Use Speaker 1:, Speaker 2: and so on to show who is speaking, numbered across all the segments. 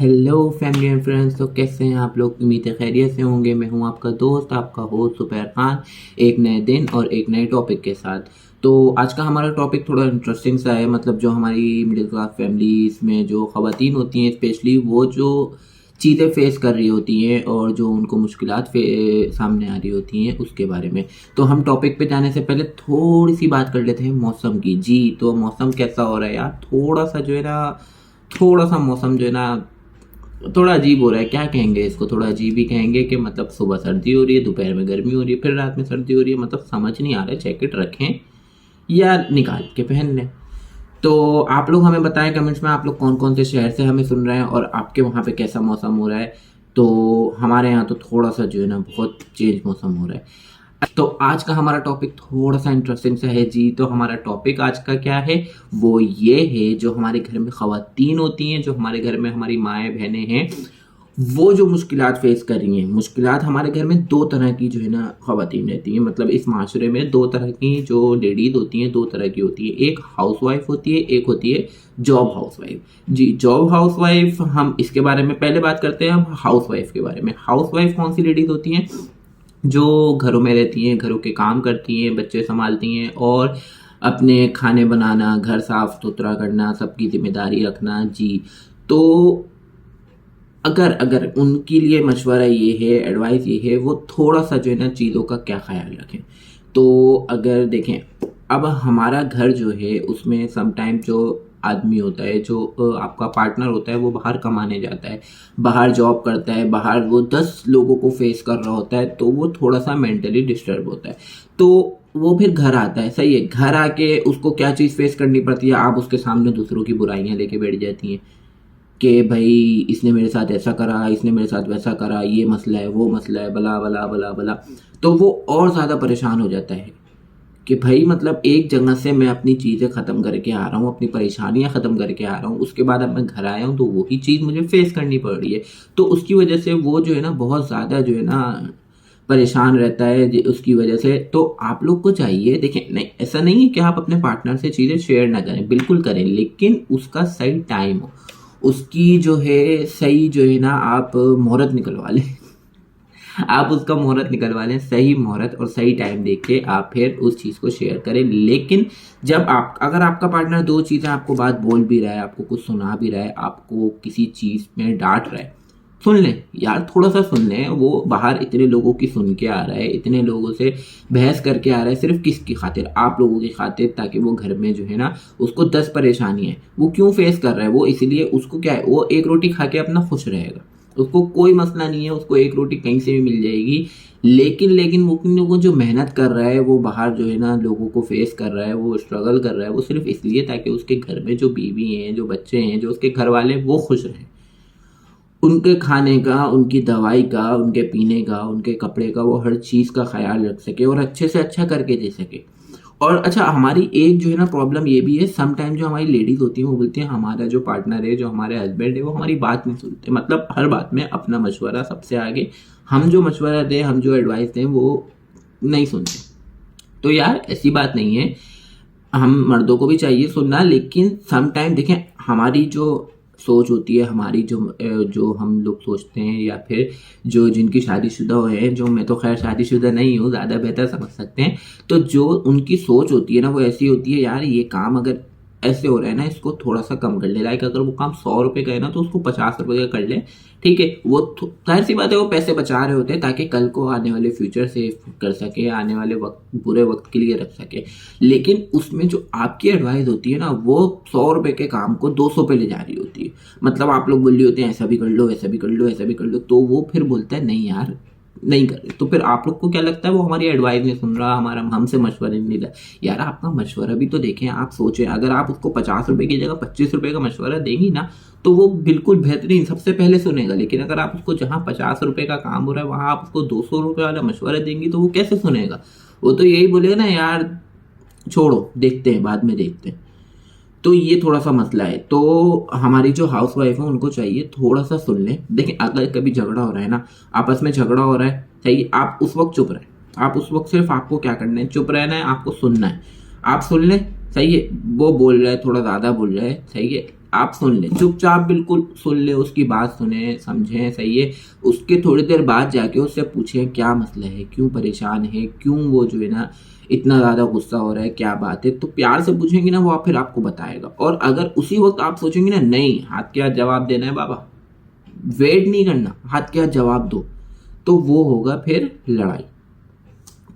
Speaker 1: Hello family and friends. तो कैसे हैं आप लोग? उम्मीद है खैरियत से होंगे। मैं हूं आपका दोस्त, आपका होस्ट सुबैर खान, एक नए दिन और एक नए टॉपिक के साथ। तो आज का हमारा टॉपिक थोड़ा इंटरेस्टिंग सा है। मतलब जो हमारी मिडिल क्लास फैमिलीज में जो ख़वातीन होती हैं, स्पेशली वो जो चीज़ें फेस कर रही होती हैं और जो उनको मुश्किलात सामने आ रही होती हैं, उसके बारे में। तो हम टॉपिक पे जाने से पहले थोड़ी सी बात कर लेते हैं मौसम की। जी, तो मौसम कैसा हो रहा है यार? थोड़ा सा जो है ना, थोड़ा सा मौसम जो है ना थोड़ा अजीब हो रहा है। क्या कहेंगे इसको? थोड़ा अजीब ही कहेंगे कि मतलब सुबह सर्दी हो रही है, दोपहर में गर्मी हो रही है, फिर रात में सर्दी हो रही है। मतलब समझ नहीं आ रहा है, जैकेट रखें या निकाल के पहन लें। तो आप लोग हमें बताएं कमेंट्स में, आप लोग कौन कौन से शहर से हमें सुन रहे हैं और आपके वहाँ पे कैसा मौसम हो रहा है। तो हमारे यहाँ तो थोड़ा सा जो है ना बहुत चेंज मौसम हो रहा है। तो आज का हमारा टॉपिक थोड़ा सा इंटरेस्टिंग सा है जी। तो हमारा टॉपिक आज का क्या है? वो ये है, जो हमारे घर में ख़वातीन होती हैं, जो हमारे घर में हमारी माएँ बहनें हैं, वो जो मुश्किलात फेस कर रही हैं। मुश्किलात हमारे घर में दो तरह की जो है ना ख़वातीन रहती हैं। मतलब इस माशरे में दो तरह की जो लेडीज़ होती हैं, दो तरह की होती है। एक हाउस वाइफ होती है, एक होती है जॉब हाउस वाइफ। जी, जॉब हाउस वाइफ, हम इसके बारे में पहले बात करते हैं। हम हाउस वाइफ के बारे में। हाउस वाइफ कौन सी लेडीज़ होती हैं? जो घरों में रहती हैं, घरों के काम करती हैं, बच्चे संभालती हैं और अपने खाने बनाना, घर साफ सुथरा करना, सबकी जिम्मेदारी रखना। जी, तो अगर अगर उनके लिए मशवरा ये है, एडवाइस ये है, वो थोड़ा सा जो है ना चीज़ों का क्या ख्याल रखें। तो अगर देखें, अब हमारा घर जो है उसमें समटाइम जो आदमी होता है, जो आपका पार्टनर होता है, वो बाहर कमाने जाता है, बाहर जॉब करता है, बाहर वो 10 लोगों को फेस कर रहा होता है, तो वो थोड़ा सा मेंटली डिस्टर्ब होता है। तो वो फिर घर आता है, सही है, घर आके उसको क्या चीज़ फेस करनी पड़ती है? आप उसके सामने दूसरों की बुराइयां लेके बैठ जाती हैं कि भाई इसने मेरे साथ ऐसा करा, इसने मेरे साथ वैसा करा, ये मसला है, वो मसला है, बला बला बला बला। तो वो और ज़्यादा परेशान हो जाता है कि भाई मतलब एक जगह से मैं अपनी चीज़ें ख़त्म करके आ रहा हूँ, अपनी परेशानियाँ ख़त्म करके आ रहा हूँ, उसके बाद अब मैं घर आया हूँ तो वही चीज़ मुझे फेस करनी पड़ रही है। तो उसकी वजह से वो जो है ना बहुत ज़्यादा जो है ना परेशान रहता है उसकी वजह से। तो आप लोग को चाहिए, देखें, नहीं ऐसा नहीं है कि आप अपने पार्टनर से चीज़ें शेयर ना करें, बिल्कुल करें, लेकिन उसका सही टाइम हो, उसकी जो है सही जो है ना आप मुहूर्त निकलवा लें। आप उसका मुहूर्त निकलवा लें, सही मुहूर्त और सही टाइम देख के आप फिर उस चीज़ को शेयर करें। लेकिन जब आप, अगर आपका पार्टनर दो चीज़ें आपको बात बोल भी रहा है, आपको कुछ सुना भी रहा है, आपको किसी चीज़ में डांट रहा है, सुन लें यार, थोड़ा सा सुन लें। वो बाहर इतने लोगों की सुन के आ रहा है, इतने लोगों से बहस करके आ रहा है, सिर्फ किसकी खातिर? आप लोगों की खातिर, ताकि वो घर में जो है ना उसको 10 परेशानी है, वो क्यों फेस कर रहा है? वो इसलिए, उसको क्या है, वो एक रोटी खा के अपना खुश रहेगा, उसको कोई मसला नहीं है, उसको एक रोटी कहीं से भी मिल जाएगी। लेकिन वो उन लोगों जो मेहनत कर रहा है, वो बाहर जो है ना लोगों को फेस कर रहा है, वो स्ट्रगल कर रहा है, वो सिर्फ इसलिए ताकि उसके घर में जो बीवी हैं, जो बच्चे हैं, जो उसके घर वाले, वो खुश रहें। उनके खाने का, उनकी दवाई का, उनके पीने का, उनके कपड़े का, वो हर चीज़ का ख्याल रख सके और अच्छे से अच्छा करके दे सके। और अच्छा, हमारी एक जो है ना प्रॉब्लम ये भी है, सम टाइम जो हमारी लेडीज़ होती हैं वो बोलती हैं हमारा जो पार्टनर है, जो हमारे हस्बैंड है, वो हमारी बात नहीं सुनते। मतलब हर बात में अपना मशवरा सबसे आगे, हम जो मशवरा दें, हम जो एडवाइस दें, वो नहीं सुनते। तो यार ऐसी बात नहीं है, हम मर्दों को भी चाहिए सुनना, लेकिन सम टाइम देखें, हमारी जो सोच होती है, हमारी जो हम लोग सोचते हैं, या फिर जो जिनकी शादीशुदा है, जो, मैं तो खैर शादीशुदा नहीं हूँ, ज़्यादा बेहतर समझ सकते हैं। तो जो उनकी सोच होती है ना, वो ऐसी होती है, यार ये काम अगर ऐसे हो रहा है ना, इसको थोड़ा सा कम कर ले। लाइक अगर वो काम 100 रुपये का है ना, तो उसको 50 रुपये का कर ले। ठीक है, वो जाहिर सी बात है, वो पैसे बचा रहे होते हैं ताकि कल को आने वाले फ्यूचर सेव कर सके, आने वाले वक्त, बुरे वक्त के लिए रख सके। लेकिन उसमें जो आपकी एडवाइस होती है ना, वो 100 रुपये के काम को 200 पे ले जा रही होती है। मतलब आप लोग बोल रहे होते हैं ऐसा भी कर लो, ऐसा भी कर लो, ऐसा भी कर लो, तो वो फिर बोलता है नहीं यार, नहीं कर रहे। तो फिर आप लोग को क्या लगता है, वो हमारी एडवाइस नहीं सुन रहा, हमारा, हमसे मशवरा नहीं ले रहा। यार आपका मशवरा भी तो देखें, आप सोचें, अगर आप उसको 50 रुपये की जगह 25 रुपये का मशवरा देंगी ना, तो वो बिल्कुल बेहतरीन सबसे पहले सुनेगा। लेकिन अगर आप उसको, जहाँ 50 रुपये का काम हो रहा है, वहाँ आप उसको 200 रुपये वाला मशवरा देंगी, तो वो कैसे सुनेगा? वो तो यही बोलेगा ना, यार छोड़ो, देखते हैं, बाद में देखते हैं। तो ये थोड़ा सा मसला है। तो हमारी जो हाउस वाइफ है, उनको चाहिए थोड़ा सा सुन लें। देखिए, अगर कभी झगड़ा हो रहा है ना, आपस में झगड़ा हो रहा है, सही, आप उस वक्त चुप रहें। आप उस वक्त सिर्फ, आपको क्या करना है, चुप रहना है, आपको सुनना है। आप सुन लें, सही है, वो बोल रहा है, थोड़ा ज़्यादा बोल रहा है, सही है, आप सुन लें, चुपचाप बिल्कुल सुन ले, उसकी बात सुने, समझें, सही है। उसके थोड़ी देर बाद जाके उससे पूछें क्या मसला है, क्यों परेशान है, क्यों वो जो है ना इतना ज़्यादा गुस्सा हो रहा है, क्या बात है। तो प्यार से पूछेंगे ना, वो आप फिर आपको बताएगा। और अगर उसी वक्त आप सोचेंगे ना नहीं हाथ के हाथ जवाब देना है बाबा, वेट नहीं करना, हाथ के हाथ जवाब दो, तो वो होगा फिर लड़ाई।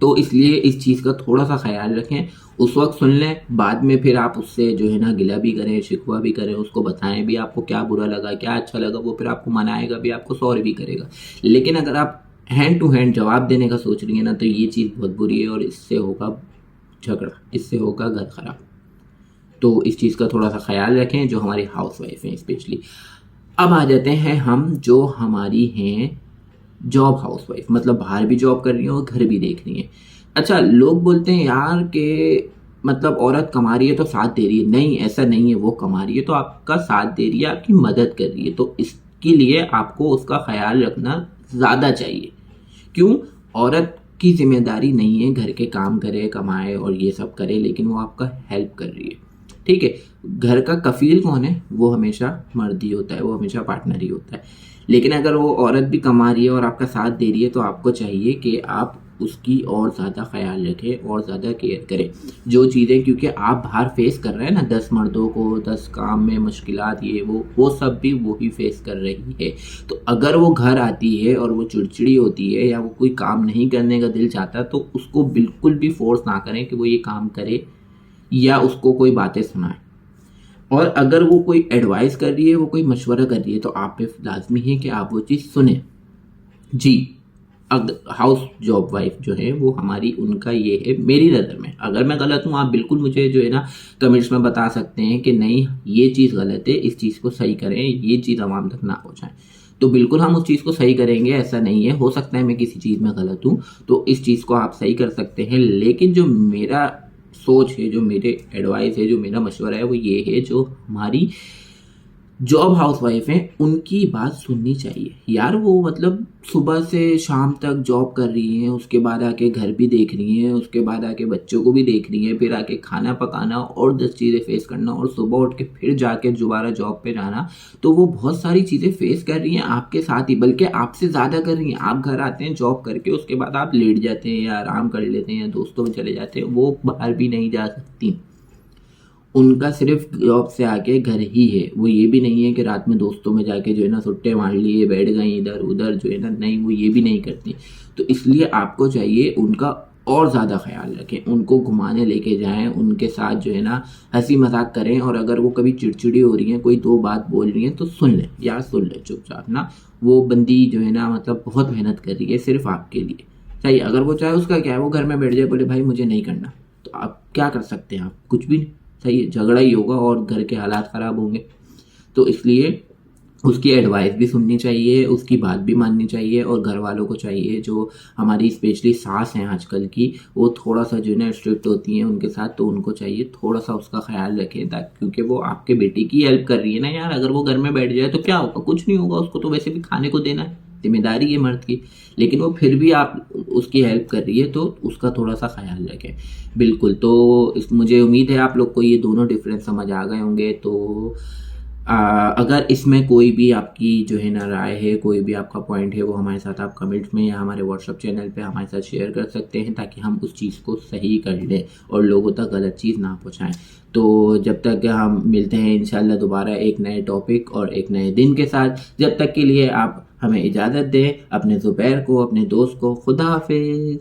Speaker 1: तो इसलिए इस चीज़ का थोड़ा सा ख्याल रखें, उस वक्त सुन लें, बाद में फिर आप उससे जो है ना गिला भी करें, शिकवा भी करें, उसको बताएं भी आपको क्या बुरा लगा, क्या अच्छा लगा, वो फिर आपको मनाएगा भी, आपको सॉरी भी करेगा। लेकिन अगर आप हैंड टू हैंड जवाब देने का सोच रही है ना, तो ये चीज़ बहुत बुरी है और इससे होगा झगड़ा, इससे होगा घर खराब। तो इस चीज़ का थोड़ा सा ख्याल रखें, जो हमारी हाउस वाइफ हैं स्पेशली। अब आ जाते हैं हम जो हमारी हैं जॉब हाउस वाइफ, मतलब बाहर भी जॉब कर रही है और घर भी देख रही है। अच्छा, लोग बोलते हैं यार कि मतलब औरत कमा रही है तो साथ दे रही है। नहीं, ऐसा नहीं है, वो कमा रही है तो आपका साथ दे रही है, आपकी मदद कर रही है, तो इसके लिए आपको उसका ख्याल रखना ज़्यादा चाहिए। क्यों? औरत की जिम्मेदारी नहीं है घर के काम करे, कमाए और ये सब करे, लेकिन वो आपका हेल्प कर रही है, ठीक है। घर का कफील कौन है? वो हमेशा मर्द ही होता है, वो हमेशा पार्टनर ही होता है। लेकिन अगर वो औरत भी कमा रही है और आपका साथ दे रही है, तो आपको चाहिए कि आप उसकी और ज़्यादा ख्याल रखें और ज़्यादा केयर करें जो चीज़ें, क्योंकि आप बाहर फेस कर रहे हैं ना 10 मर्दों को, 10 काम में मुश्किलात, ये वो सब भी वो ही फेस कर रही है। तो अगर वो घर आती है और वो चिड़चिड़ी होती है या वो कोई काम नहीं करने का दिल चाहता, तो उसको बिल्कुल भी फोर्स ना करें कि वो ये काम करे या उसको कोई बातें सुनाए। और अगर वो कोई एडवाइस कर रही है, वो कोई मशवरा कर रही है, तो आप पे लाजमी है कि आप वो चीज़ सुने जी। अगर हाउस जॉब वाइफ जो है वो हमारी, उनका ये है मेरी नज़र में। अगर मैं गलत हूँ, आप बिल्कुल मुझे जो है ना कमेंट्स में बता सकते हैं कि नहीं ये चीज़ गलत है, इस चीज़ को सही करें, ये चीज़ आवाम तक ना पहुँचाएं। तो बिल्कुल हम उस चीज़ को सही करेंगे, ऐसा नहीं है। हो सकता है मैं किसी चीज़ में गलत हूँ, तो इस चीज़ को आप सही कर सकते हैं। लेकिन जो मेरा सोच है, जो मेरे एडवाइस है, जो मेरा मशवरा है, वो ये है, जो हमारी जॉब हाउस वाइफ हैं उनकी बात सुननी चाहिए यार। वो मतलब सुबह से शाम तक जॉब कर रही हैं, उसके बाद आके घर भी देख रही हैं, उसके बाद आके बच्चों को भी देख रही हैं, फिर आके खाना पकाना और 10 चीज़ें फेस करना, और सुबह उठ के फिर जाके दोबारा जॉब पे जाना। तो वो बहुत सारी चीज़ें फेस कर रही हैं आपके साथ ही, बल्कि आपसे ज़्यादा कर रही हैं। आप घर आते हैं जॉब करके, उसके बाद आप लेट जाते हैं या आराम कर लेते हैं या दोस्तों में चले जाते हैं, वो बाहर भी नहीं जा सकती। उनका सिर्फ जॉब से आके घर ही है। वो ये भी नहीं है कि रात में दोस्तों में जाके जो है ना सुट्टे मार लिए, बैठ गई इधर उधर, जो है ना, नहीं, वो ये भी नहीं करती। तो इसलिए आपको चाहिए उनका और ज़्यादा ख्याल रखें, उनको घुमाने लेके जाएं, उनके साथ जो है ना हंसी मजाक करें। और अगर वो कभी चिड़चिड़ी हो रही हैं, कोई दो बात बोल रही हैं, तो सुन लें यार, सुन लें चुपचाप ना। वो बंदी जो है ना मतलब बहुत मेहनत कर रही है सिर्फ आपके लिए, चाहिए। अगर वो चाहे, उसका क्या है, वो घर में बैठ जाए, बोले भाई मुझे नहीं करना, तो आप क्या कर सकते हैं? आप कुछ भी नहीं, सही है, झगड़ा ही होगा और घर के हालात ख़राब होंगे। तो इसलिए उसकी एडवाइस भी सुननी चाहिए, उसकी बात भी माननी चाहिए। और घर वालों को चाहिए, जो हमारी स्पेशली सास हैं आजकल की, वो थोड़ा सा जो है ना स्ट्रिक्ट होती हैं उनके साथ, तो उनको चाहिए थोड़ा सा उसका ख्याल रखें, ताकि क्योंकि वो आपके बेटे की हेल्प कर रही है ना यार। अगर वो घर में बैठ जाए तो क्या होगा? कुछ नहीं होगा, उसको तो वैसे भी खाने को देना है, जिम्मेदारी है मर्द की। लेकिन वो फिर भी आप उसकी हेल्प कर रही है, तो उसका थोड़ा सा ख्याल रखें बिल्कुल। तो मुझे उम्मीद है आप लोग को ये दोनों डिफरेंस समझ आ गए होंगे। तो अगर इसमें कोई भी आपकी जो है ना राय है, कोई भी आपका पॉइंट है, वो हमारे साथ आप कमेंट्स में या हमारे व्हाट्सएप चैनल पे हमारे साथ शेयर कर सकते हैं, ताकि हम उस चीज़ को सही कर लें और लोगों तक गलत चीज़ ना पहुँचाएं। तो जब तक हम मिलते हैं इंशाल्लाह दोबारा एक नए टॉपिक और एक नए दिन के साथ, जब तक के लिए आप हमें इजाज़त दें। अपने ज़ुबैर को, अपने दोस्त को खुदा हाफिज़।